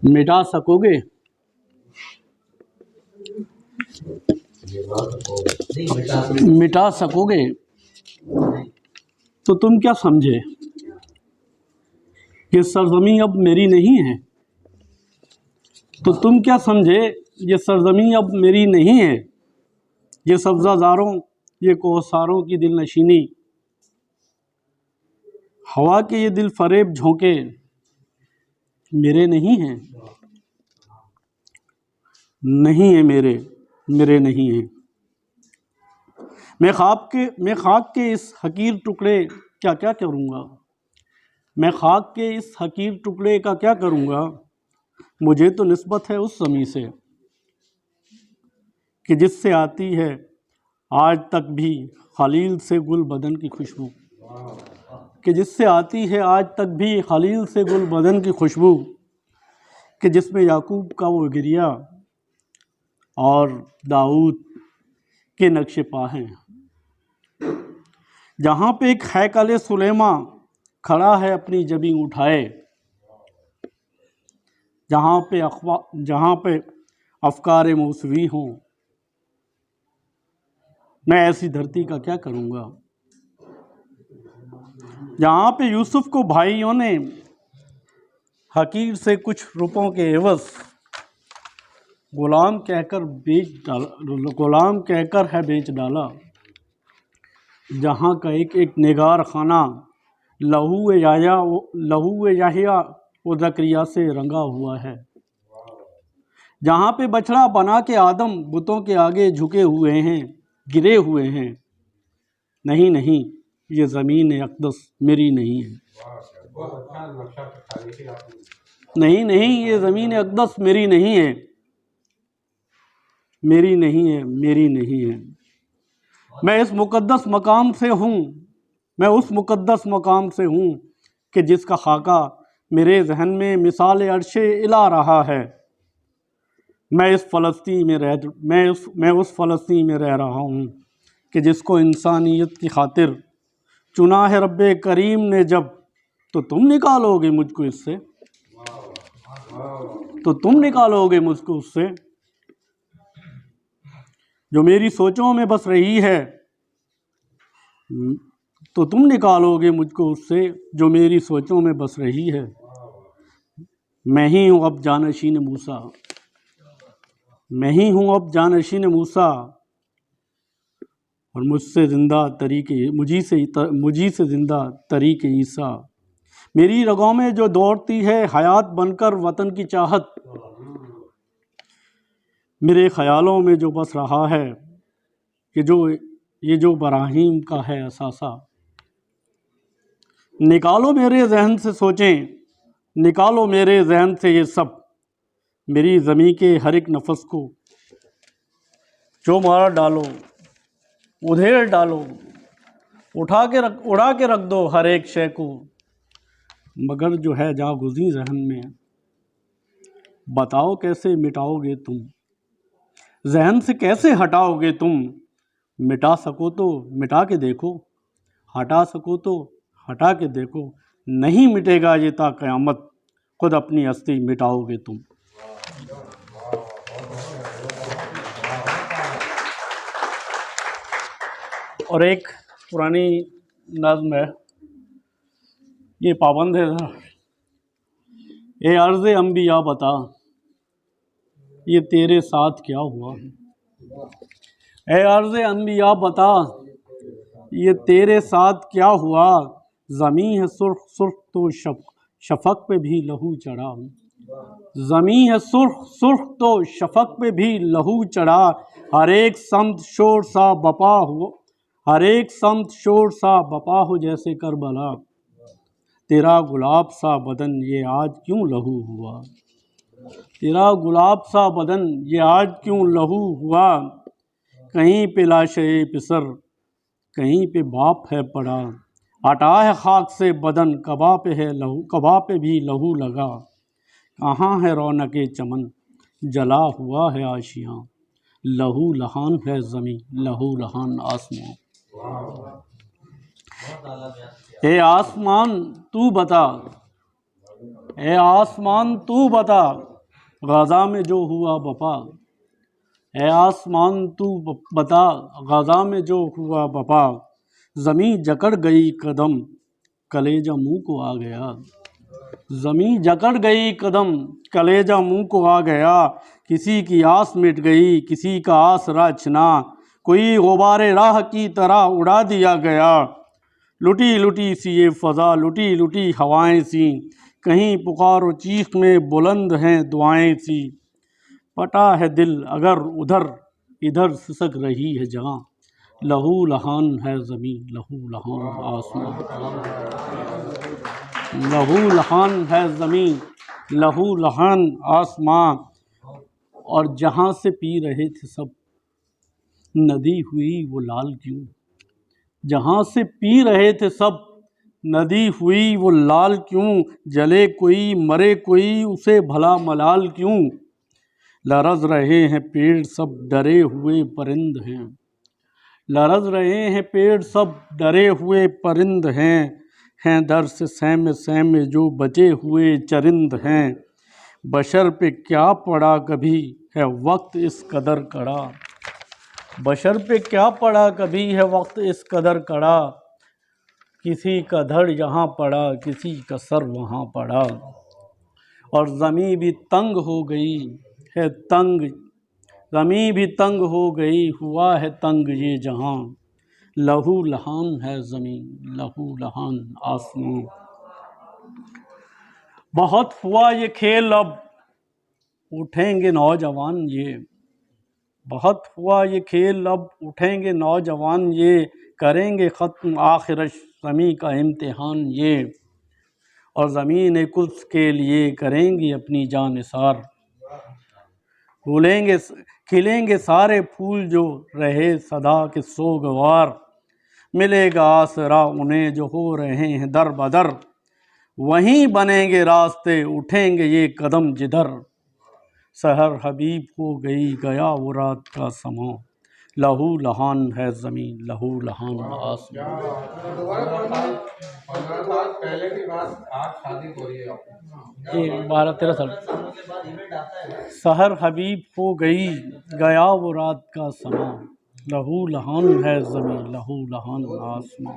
मिटा सकोगे? मिटा सकोगे? तो तुम क्या समझे ये सरजमी अब मेरी नहीं है? तो तुम क्या समझे ये सरजमी अब मेरी नहीं है? ये सब्ज़ाज़ारों, ये कोहसारों की दिल नशीनी, हवा के ये दिल फरेब झोंके मेरे नहीं हैं। नहीं है मेरे, मेरे नहीं हैं। मैं खाक के इस हकीर टुकड़े क्या क्या करूँगा? मैं खाक के इस हकीर टुकड़े का क्या करूँगा? मुझे तो निस्बत है उस ज़मीं से कि जिससे आती है आज तक भी खलील से गुल बदन की खुशबू, कि जिससे आती है आज तक भी खलील से गुल बदन की खुशबू, कि जिसमें याकूब का वो गिरिया और दाऊद के नक्शे पा हैं। जहाँ पे एक हैकल सुलेमा खड़ा है अपनी जबी उठाए, जहाँ पे अफकार मौसवी हों, मैं ऐसी धरती का क्या करूँगा? जहाँ पे यूसुफ को भाइयों ने हकीर से कुछ रुपयों के एवज़ गुलाम कहकर बेच डाला, जहाँ का एक एक निगार खाना लहू याहिया व ज़करिया से रंगा हुआ है। जहाँ पे बछड़ा बना के आदम बुतों के आगे झुके हुए हैं, गिरे हुए हैं। नहीं नहीं, ये ज़मीन अक़दस मेरी नहीं है। नहीं नहीं, ये ज़मीन अक़दस मेरी नहीं है। मेरी नहीं है, मेरी नहीं है। मैं इस मुक़द्दस मकाम से हूँ, मैं उस मुक़द्दस मकाम से हूँ कि जिसका खाका मेरे जहन में मिसाल अर्शे इला रहा है। मैं उस फ़लस्तीन में रह रहा हूँ कि जिसको इंसानियत की खातिर चुना है रब्बे करीम ने जब, तो तुम निकालोगे मुझको इससे, तो तुम निकालोगे मुझको उससे जो मेरी सोचों में बस रही है, तो तुम निकालोगे मुझको उससे जो मेरी सोचों में बस रही है। मैं ही हूँ अब जानशीन मूसा, मैं ही हूँ अब जानशीन मूसा, और मुझी से ज़िंदा तरीक़े ईसा। मेरी रगों में जो दौड़ती है हयात बनकर वतन की चाहत, मेरे ख़यालों में जो बस रहा है कि ये जो बराहीम का है असासा। निकालो मेरे जहन से सोचें, निकालो मेरे जहन से ये सब, मेरी ज़मीं के हर एक नफस को जो मार डालो, उधेड़ डालो, उड़ा के रख दो हर एक शय को। मगर जो है जागुज़ी जहन में, बताओ कैसे मिटाओगे तुम? जहन से कैसे हटाओगे तुम? मिटा सको तो मिटा के देखो, हटा सको तो हटा के देखो। नहीं मिटेगा ये ता क़यामत, खुद अपनी हस्ती मिटाओगे तुम। और एक पुरानी नज़्म है, ये पाबंद है। ए अर्ज़ अंबिया बता, ये तेरे साथ क्या हुआ? ए अर्ज़ अंबिया बता, ये तेरे साथ क्या हुआ? ज़मीं है सुर्ख सुर्ख तो शफ़क़ पे भी लहू चढ़ा। ज़मीं है सुर्ख सुर्ख तो शफ़क़ पे भी लहू चढ़ा। हर एक समत शोर सा बपा हो, हर एक समत शोर सा बपा हो जैसे करबला। तेरा गुलाब सा बदन ये आज क्यों लहू हुआ? तेरा गुलाब सा बदन ये आज क्यों लहू हुआ? कहीं पे लाशे पिसर, कहीं पे बाप है पड़ा। हटा है खाक से बदन, कबा पे है लहू, कबा पे भी लहू लगा। कहाँ है रौनके चमन, जला हुआ है आशियाँ। लहू लहान है ज़मीं, लहू लहान आसमां। ए आसमान तू बता, ए आसमान तू बता, गाज़ा में जो हुआ बपा, ए आसमान तू बता, गाज़ा में जो हुआ बपा, ज़मीं जकड़ गई कदम, कलेजा मुँह को आ गया। ज़मीं जकड़ गई कदम, कलेजा मुँह को आ गया। किसी की आस मिट गई, किसी का आसरा छिना, कोई गुबारे राह की तरह उड़ा दिया गया। लुटी लुटी सी ये फ़ज़ा, लुटी लुटी हवाएं सी, कहीं पुकारो चीख में बुलंद हैं दुआएं सी। पटा है दिल अगर उधर इधर सिसक रही है जहाँ, लहू लहान है ज़मीं, लहू लहान आसमां, लहू लहान है ज़मीं, लहू लहान आसमां। और जहाँ से पी रहे थे सब, नदी हुई वो लाल क्यों। जहाँ से पी रहे थे सब, नदी हुई वो लाल क्यों। जले कोई मरे कोई, उसे भला मलाल क्यों। लरज़ रहे हैं पेड़ सब, डरे हुए परिंद हैं। लरज़ रहे हैं पेड़ सब, डरे हुए परिंद हैं दर से सहमे सहमे जो बचे हुए चरिंद हैं। बशर पे क्या पड़ा कभी है वक्त इस कदर कड़ा, बशर पे क्या पड़ा कभी है वक्त इस कदर कड़ा। किसी का धड़ यहाँ पड़ा, किसी का सर वहाँ पड़ा। और ज़मीं भी तंग हो गई है तंग, ज़मीं भी तंग हो गई, हुआ है तंग ये जहां। लहू लहान है ज़मीं, लहू लहान आसमां। बहुत हुआ ये खेल अब उठेंगे नौजवान ये, बहुत हुआ ये खेल अब उठेंगे नौजवान ये। करेंगे ख़त्म आखिर ज़मीं का इम्तिहान ये। और ज़मीन कुद्स के लिए करेंगी अपनी जान निसार। फूलेंगे खिलेंगे सारे फूल जो रहे सदा के सोगवार। मिलेगा आसरा उन्हें जो हो रहे हैं दर बदर, वहीं बनेंगे रास्ते उठेंगे ये कदम जिधर। सहर हबीब हो गई गया वो रात का समा, लहू लहान है ज़मीं, लहू लहान आसमां। 15 साल पहले की बात, आज शादी हो रही है आपकी? 12-13 साल। सहर हबीब हो गई गया वो रात का समा, लहू लहान है ज़मीं, लहू लहान आसमां।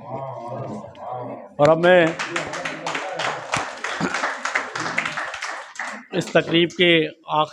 और अब मैं इस तकरीब के आखिर